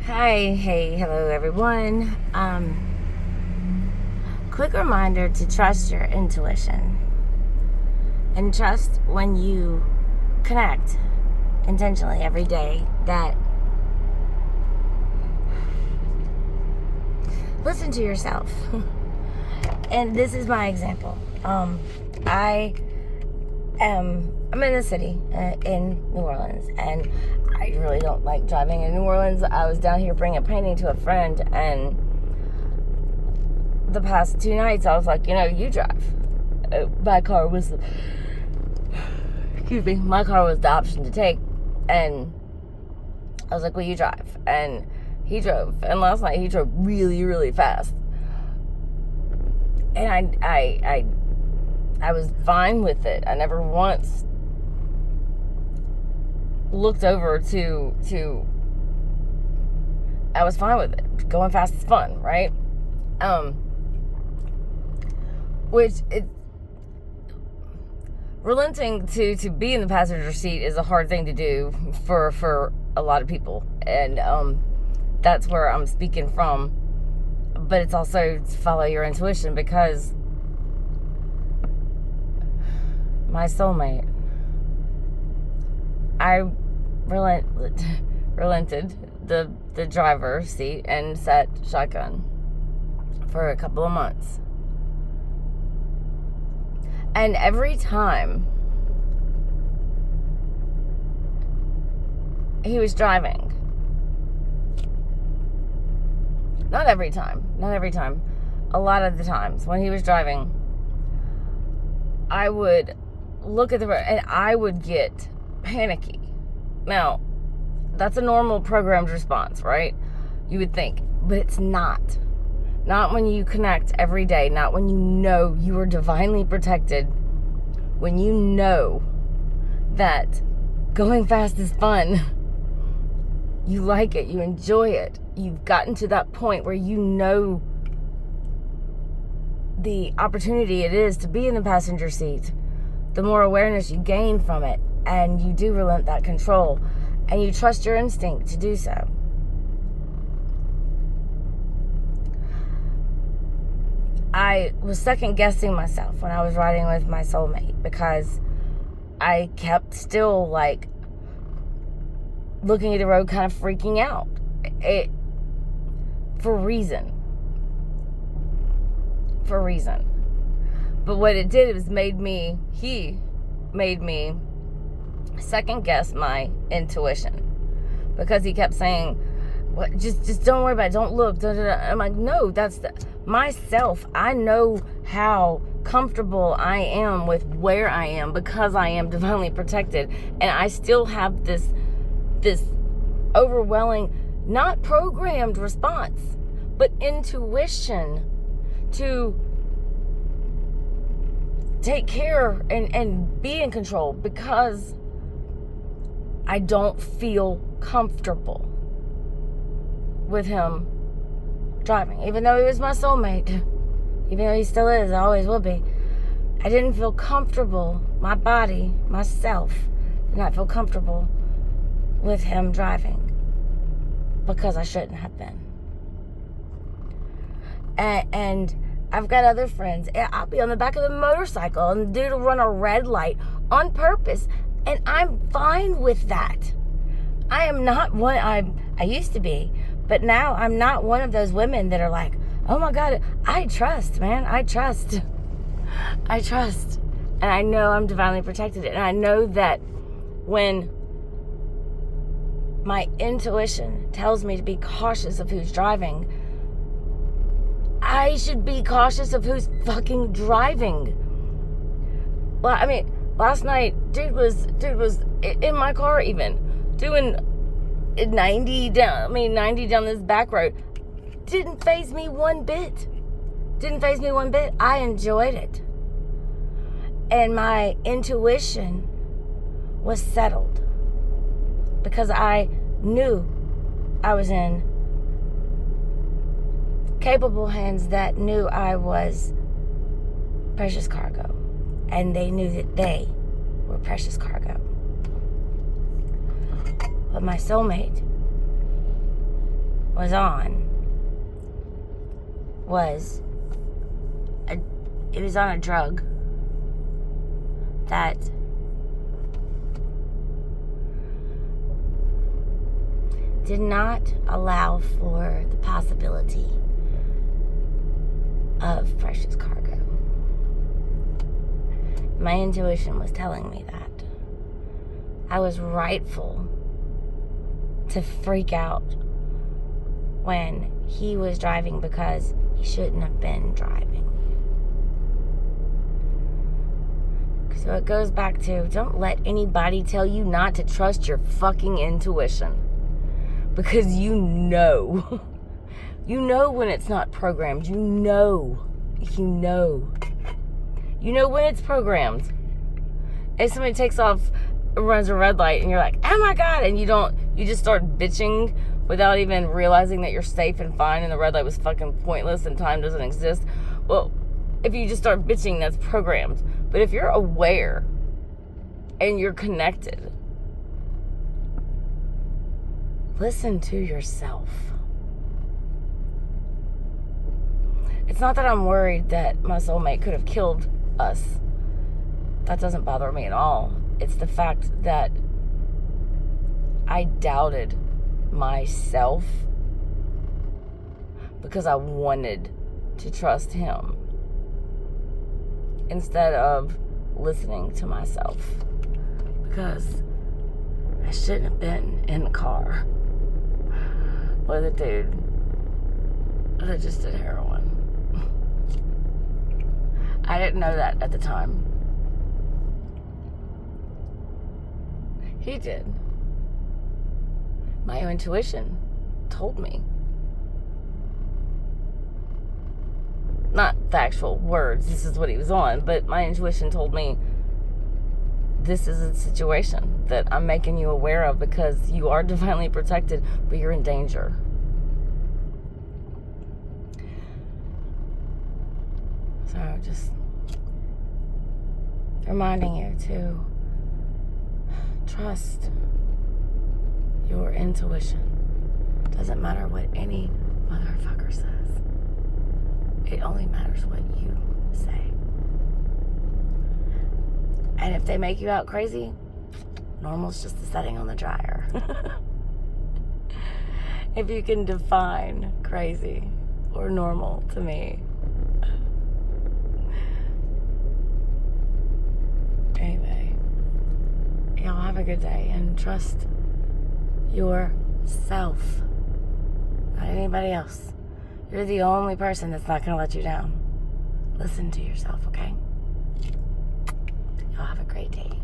Hi, hey, hello everyone. Quick reminder to trust your intuition and trust when you connect intentionally every day that listen to yourself. And this is my example. I'm in the city in New Orleans, and I really don't like driving in New Orleans. I was down here bringing a painting to a friend, and the past 2 nights I was like, you drive. My car was the option to take, and I was like, well, you drive. And he drove, and last night he drove really, really fast, and I was fine with it. I never once looked over to I was fine with it. Going fast is fun, right? Relenting to be in the passenger seat is a hard thing to do for a lot of people, and that's where I'm speaking from. But it's also follow your intuition, because my soulmate, I relented the driver's seat and sat shotgun for a couple of months. And every time he was driving, not every time, a lot of the times when he was driving, I would look at the road and I would get panicky. Now, that's a normal programmed response, right? You would think, but it's not. Not when you connect every day, not when you know you are divinely protected, when you know that going fast is fun. You like it, you enjoy it. You've gotten to that point where you know the opportunity it is to be in the passenger seat. The more awareness you gain from it, and you do relent that control, and you trust your instinct to do so. I was second guessing myself when I was riding with my soulmate, because I kept still looking at the road, kind of freaking out. For reason. But what it did was he made me second guess my intuition, because he kept saying, "What? Just don't worry about it. Don't look." I'm like, no, that's myself. I know how comfortable I am with where I am, because I am divinely protected, and I still have this overwhelming, not programmed response, but intuition to take care and be in control, because I don't feel comfortable with him driving. Even though he was my soulmate, even though he still is, always will be, I didn't feel comfortable. My body, myself, did not feel comfortable with him driving, because I shouldn't have been. And I've got other friends. I'll be on the back of the motorcycle, and the dude will run a red light on purpose, and I'm fine with that. I am not one. I used to be, but now I'm not one of those women that are like, oh my God, I trust, man. I trust. And I know I'm divinely protected. And I know that when my intuition tells me to be cautious of who's driving, I should be cautious of who's fucking driving. Well, I mean, last night, dude was in my car, even doing 90 down this back road. Didn't faze me one bit. I enjoyed it. And my intuition was settled, because I knew I was in capable hands that knew I was precious cargo, and they knew that they were precious cargo. But my soulmate was on was on a drug that did not allow for the possibility of precious cargo. My intuition was telling me that. I was rightful to freak out when he was driving because he shouldn't have been driving. So it goes back to, don't let anybody tell you not to trust your fucking intuition. Because you know. You know when it's not programmed. You know when it's programmed. If somebody takes off, runs a red light, and you're like, oh my God, and you just start bitching without even realizing that you're safe and fine and the red light was fucking pointless and time doesn't exist. Well, if you just start bitching, that's programmed. But if you're aware and you're connected, listen to yourself. It's not that I'm worried that my soulmate could have killed us. That doesn't bother me at all. It's the fact that I doubted myself because I wanted to trust him instead of listening to myself, because I shouldn't have been in the car with a dude that just did heroin. I didn't know that at the time. He did. My intuition told me. Not the actual words, this is what he was on, but my intuition told me this is a situation that I'm making you aware of because you are divinely protected, but you're in danger. So just reminding you to trust your intuition. Doesn't matter what any motherfucker says. It only matters what you say. And if they make you out crazy, normal's just the setting on the dryer. If you can define crazy or normal to me. Anyway, y'all have a good day and trust yourself, not anybody else. You're the only person that's not going to let you down. Listen to yourself, okay? Y'all have a great day.